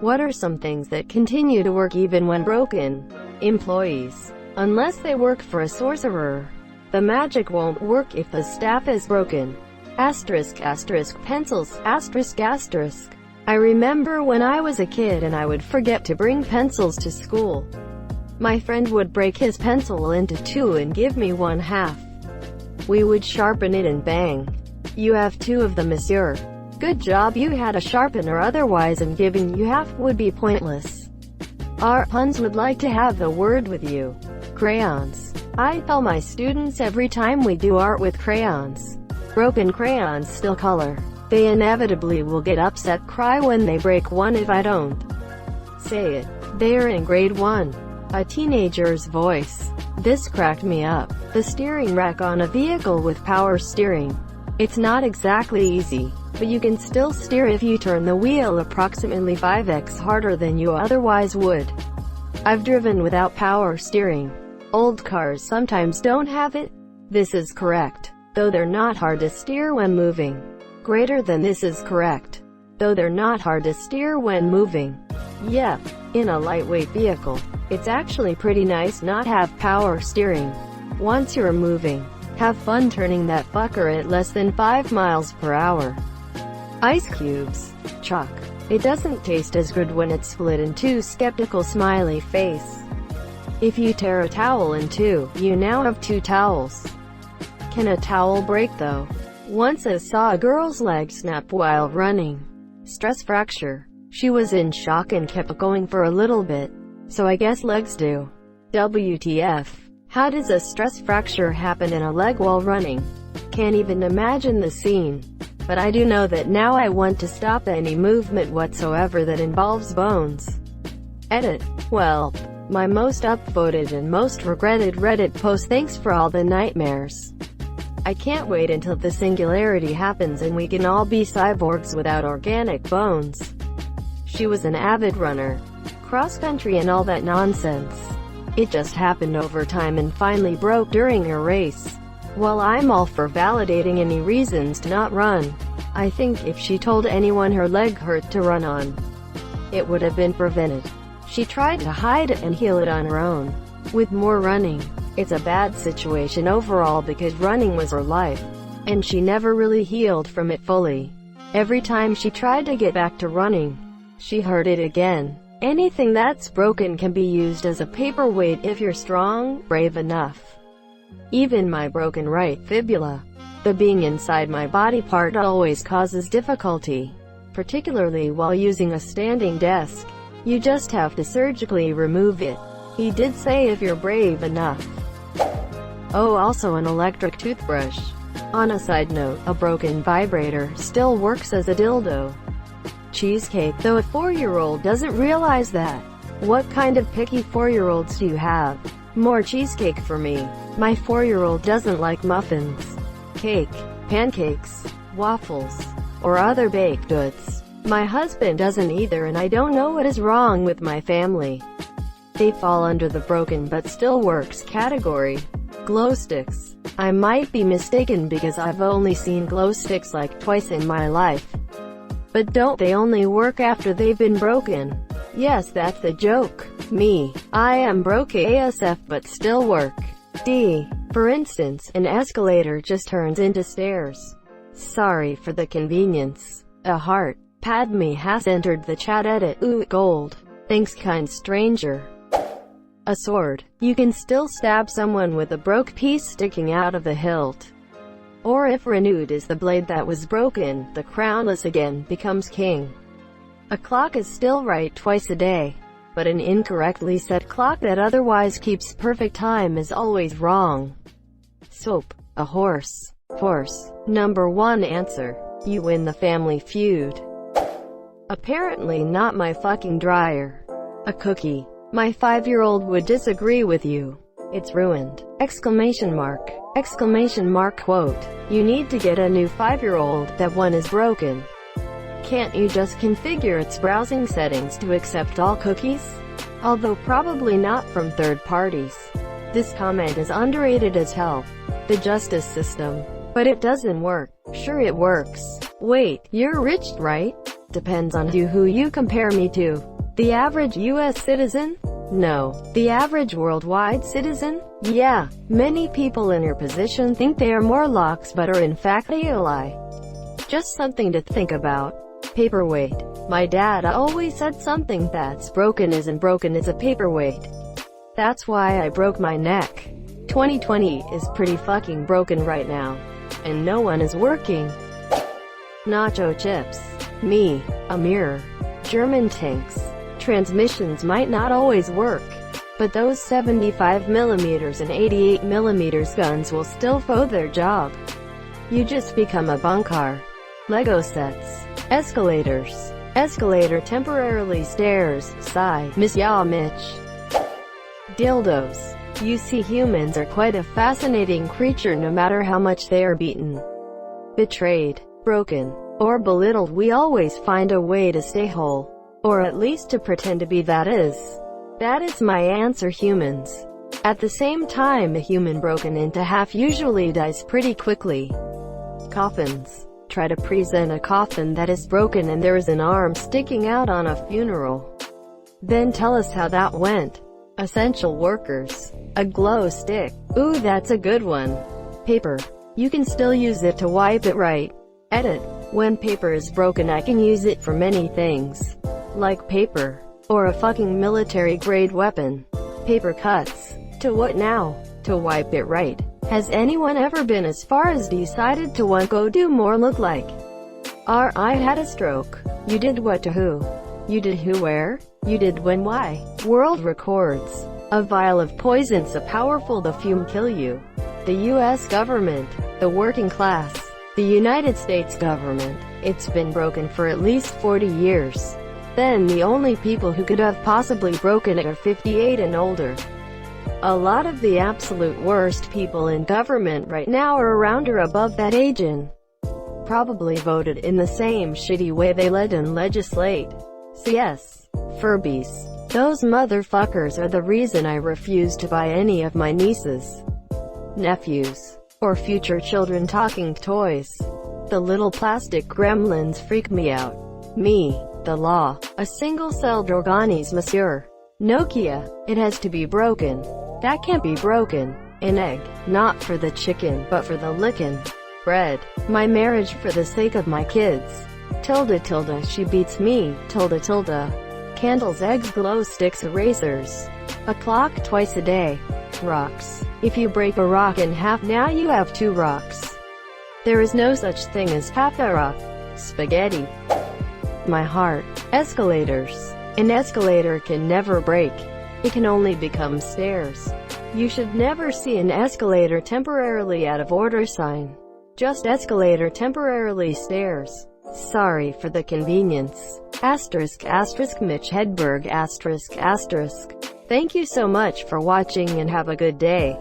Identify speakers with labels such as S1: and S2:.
S1: What are some things that continue to work even when broken? Employees. Unless they work for a sorcerer, the magic won't work if the staff is broken. Asterisk asterisk pencils, asterisk asterisk. I remember when I was a kid and I would forget to bring pencils to school. My friend would break his pencil into two and give me one half. We would sharpen it and bang. You have two of them, monsieur. Good job you had a sharpener, otherwise I'm giving you half would be pointless. Our puns would like to have a word with you. Crayons. I tell my students every time we do art with crayons. Broken crayons still color. They inevitably will get upset, cry when they break one if I don't say it. They're in grade 1. A teenager's voice. This cracked me up. The steering rack on a vehicle with power steering. It's not exactly easy, but you can still steer if you turn the wheel approximately 5x harder than you otherwise would. I've driven without power steering. Old cars sometimes don't have it. This is correct, though they're not hard to steer when moving. Greater than this is correct, though they're not hard to steer when moving. Yep, in a lightweight vehicle, it's actually pretty nice not have power steering. Once you're moving, have fun turning that fucker at less than 5 miles per hour. Ice cubes. Chalk. It doesn't taste as good when it's split in two. Skeptical smiley face. If you tear a towel in two, you now have 2 towels. Can a towel break though? Once I saw a girl's leg snap while running. Stress fracture. She was in shock and kept going for a little bit. So I guess legs do. WTF. How does a stress fracture happen in a leg while running? Can't even imagine the scene. But I do know that now I want to stop any movement whatsoever that involves bones. Edit. Well, my most upvoted and most regretted Reddit post. Thanks for all the nightmares. I can't wait until the singularity happens and we can all be cyborgs without organic bones. She was an avid runner. Cross-country and all that nonsense. It just happened over time and finally broke during a race. While I'm all for validating any reasons to not run, I think if she told anyone her leg hurt to run on, it would have been prevented. She tried to hide it and heal it on her own. With more running, it's a bad situation overall because running was her life, and she never really healed from it fully. Every time she tried to get back to running, she hurt it again. Anything that's broken can be used as a paperweight if you're strong, brave enough. Even my broken right fibula. The being inside my body part always causes difficulty, particularly while using a standing desk. You just have to surgically remove it. He did say if you're brave enough. Oh, also an electric toothbrush. On a side note, a broken vibrator still works as a dildo. Cheesecake, though a 4-year-old doesn't realize that. What kind of picky 4-year-olds do you have? More cheesecake for me. My 4-year-old doesn't like muffins, cake, pancakes, waffles, or other baked goods. My husband doesn't either, and I don't know what is wrong with my family. They fall under the broken but still works category. Glow sticks. I might be mistaken because I've only seen glow sticks like twice in my life. But don't they only work after they've been broken? Yes, that's the joke. Me. I am broke ASF but still work. D. For instance, an escalator just turns into stairs. Sorry for the convenience. A heart. Padme has entered the chat. Edit. Ooh, gold. Thanks, kind stranger. A sword. You can still stab someone with a broke piece sticking out of the hilt. Or if renewed is the blade that was broken, the crownless again becomes king. A clock is still right twice a day, but an incorrectly set clock that otherwise keeps perfect time is always wrong. Soap. A horse. Horse. Number 1 answer. You win the family feud. Apparently not my fucking dryer. A cookie. My 5-year-old would disagree with you. It's ruined! Exclamation mark. Exclamation mark. Quote. You need to get a new 5-year-old, that one is broken. Can't you just configure its browsing settings to accept all cookies? Although probably not from third parties. This comment is underrated as hell. The justice system. But it doesn't work. Sure it works. Wait, you're rich, right? Depends on who you compare me to. The average US citizen? No. The average worldwide citizen? Yeah. Many people in your position think they are more lax but are in fact a lie. Just something to think about. Paperweight. My dad always said something that's broken isn't broken, it's a paperweight. That's why I broke my neck. 2020 is pretty fucking broken right now. And no one is working. Nacho chips. Me. A mirror. German tanks. Transmissions might not always work. But those 75mm and 88mm guns will still do their job. You just become a bunkar. Lego sets. Escalators. Escalator temporarily stairs. Sigh. Miss ya Mitch. Dildos. You see, humans are quite a fascinating creature no matter how much they are beaten, betrayed, broken, or belittled. We always find a way to stay whole. Or at least to pretend to be. That is my answer, humans. At the same time, a human broken into half usually dies pretty quickly. Coffins. Try to present a coffin that is broken and there is an arm sticking out on a funeral. Then tell us how that went. Essential workers. A glow stick. Ooh, that's a good one. Paper. You can still use it to wipe it right. Edit. When paper is broken, I can use it for many things. Like paper. Or a fucking military-grade weapon. Paper cuts. To what now? To wipe it right. Has anyone ever been as far as decided to want go do more look like? I had a stroke. You did what to who? You did who where? You did when why? World records. A vial of poison so powerful the fume kill you. The US government. The working class. The United States government. It's been broken for at least 40 years. Then the only people who could have possibly broken it are 58 and older. A lot of the absolute worst people in government right now are around or above that age and probably voted in the same shitty way they led and legislate. CS. Furbies. Those motherfuckers are the reason I refuse to buy any of my nieces, nephews, or future children talking toys. The little plastic gremlins freak me out. Me. The law. A single-celled organism, monsieur. Nokia. It has to be broken. That can't be broken. An egg. Not for the chicken, but for the lickin'. Bread. My marriage for the sake of my kids. Tilda tilde, she beats me. Tilda tilde. Candles, eggs, glow sticks, erasers. A clock twice a day. Rocks. If you break a rock in half, now you have 2 rocks. There is no such thing as half a rock. Spaghetti. My heart. Escalators. An escalator can never break. It can only become stairs. You should never see an escalator temporarily out of order sign. Just escalator temporarily stairs. Sorry for the convenience. Asterisk asterisk Mitch Hedberg asterisk asterisk. Thank you so much for watching and have a good day.